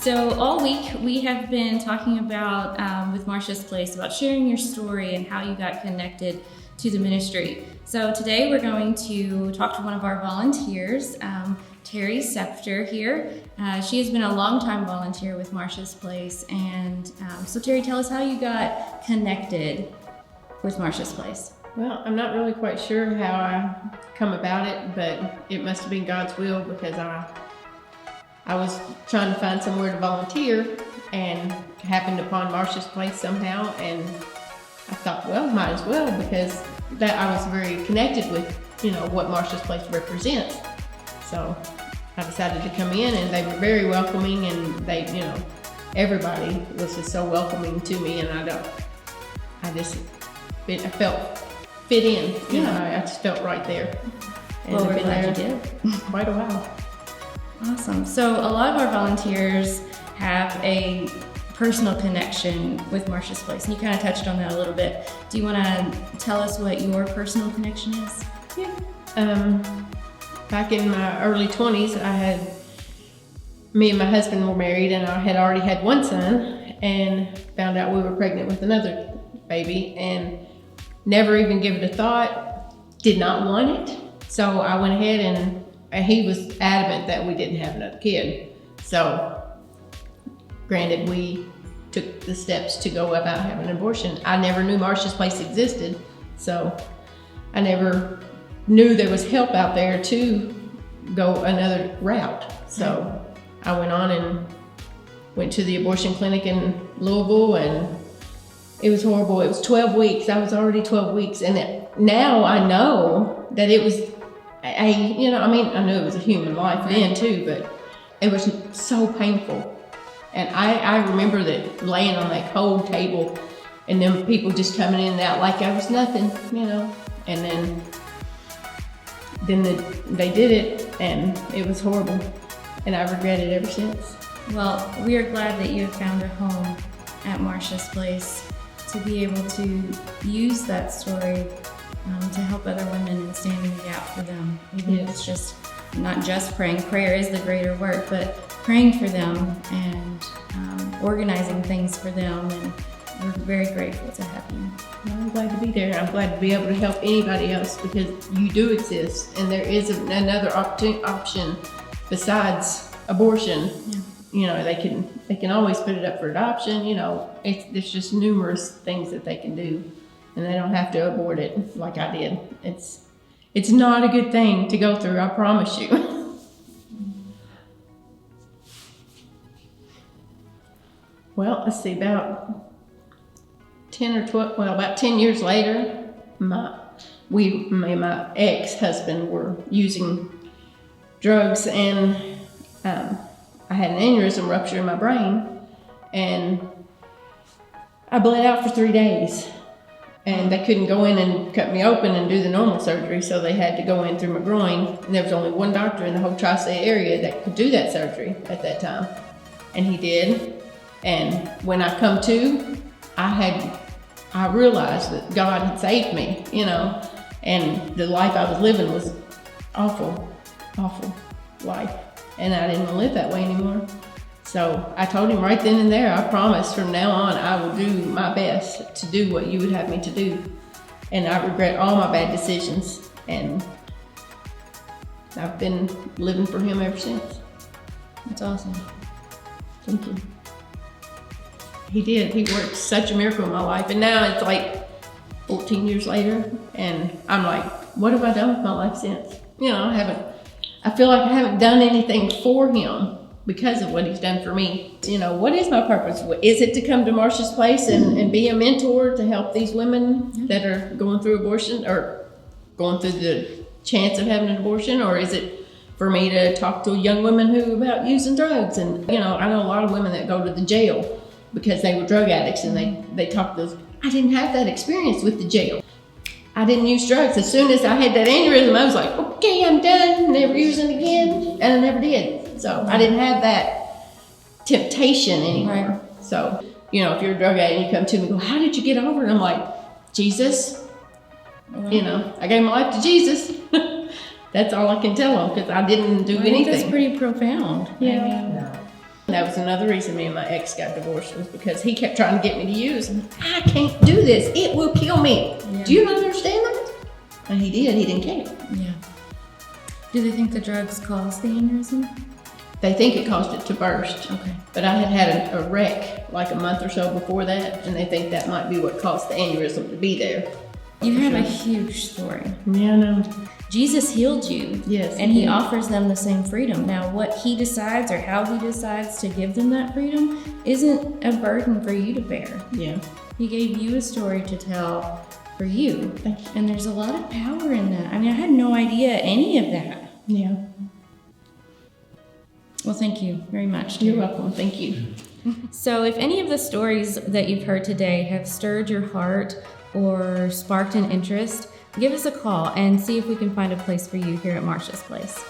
So all week we have been talking about, with Marsha's Place, about sharing your story and how you got connected to the ministry. So today we're going to talk to one of our volunteers, Terry Sefter here. She has been a longtime volunteer with Marsha's Place. And so Terry, tell us how you got connected with Marsha's Place. Well, I'm not really quite sure how I come about it, but it must have been God's will, because I was trying to find somewhere to volunteer and happened upon Marsha's Place somehow, and I thought, well, might as well, because that I was very connected with, what Marsha's Place represents. So I decided to come in, and they were very welcoming, and they, everybody was just so welcoming to me, and I felt fit in, I just felt right there. And Well, I've we're been glad there you did. quite a while. Awesome. So a lot of our volunteers have a personal connection with Marsha's Place, and you kind of touched on that a little bit. Do you want to tell us what your personal connection is? Yeah. Back in my early 20s, me and my husband were married, and I had already had one son, and found out we were pregnant with another baby, and never even gave it a thought, did not want it. So I went ahead, and he was adamant that we didn't have another kid. So granted, we took the steps to go about having an abortion. I never knew Marsha's Place existed, so I never knew there was help out there to go another route. So I went on and went to the abortion clinic in Louisville, and it was horrible. It was 12 weeks. I was already 12 weeks. And now I know that it was I knew it was a human life then too, but it was so painful. And I remember that laying on that cold table, and then people just coming in and out like I was nothing, and then they did it, and it was horrible. And I regret it ever since. Well, we are glad that you have found a home at Marsha's Place to be able to use that story to help other women and stand in the gap for them. Even if it's just not just praying. Prayer is the greater work, but praying for them and organizing things for them. And we're very grateful to have you. Well, I'm glad to be there. I'm glad to be able to help anybody else, because you do exist, and there is another option besides abortion. Yeah. They can always put it up for adoption. There's just numerous things that they can do, and they don't have to abort it like I did. It's not a good thing to go through, I promise you. Well, let's see, about 10 years later, me and my ex-husband were using drugs, and I had an aneurysm rupture in my brain, and I bled out for 3 days. And they couldn't go in and cut me open and do the normal surgery, so they had to go in through my groin. And there was only one doctor in the whole tri-state area that could do that surgery at that time. And he did. And when I come to, I realized that God had saved me, and the life I was living was awful, awful life. And I didn't want to live that way anymore. So I told him right then and there, I promise from now on, I will do my best to do what you would have me to do. And I regret all my bad decisions. And I've been living for him ever since. That's awesome. Thank you. He did. He worked such a miracle in my life. And now it's like 14 years later, and I'm like, what have I done with my life since? I feel like I haven't done anything for him because of what he's done for me. What is my purpose? Is it to come to Marsha's Place and be a mentor to help these women that are going through abortion, or going through the chance of having an abortion? Or is it for me to talk to young women about using drugs? And, I know a lot of women that go to the jail because they were drug addicts, and they talk to those. I didn't have that experience with the jail. I didn't use drugs. As soon as I had that aneurysm, I was like, okay, I'm done, never using again. And I never did. So I didn't have that temptation anymore. Right. So, if you're a drug addict and you come to me and go, how did you get over it? I'm like, Jesus. I gave my life to Jesus. That's all I can tell them, because I didn't do anything. That's pretty profound. Yeah. That was another reason me and my ex got divorced, was because he kept trying to get me to use. I can't do this. It will kill me. Yeah. Do you not understand that? And he did. He didn't care. Yeah. Do they think the drugs caused the aneurysm? They think it caused it to burst. Okay. But I had had a wreck like a month or so before that, and they think that might be what caused the aneurysm to be there. You have a huge story. Yeah, I know. Jesus healed you. Yes. And he offers them the same freedom. Now, what he decides or how he decides to give them that freedom isn't a burden for you to bear. Yeah. He gave you a story to tell for you. Thank you. And there's a lot of power in that. I mean, I had no idea any of that. Yeah. Well, thank you very much. You're Terry. welcome. Thank you. So, if any of the stories that you've heard today have stirred your heart or sparked an interest, give us a call and see if we can find a place for you here at Marsha's Place.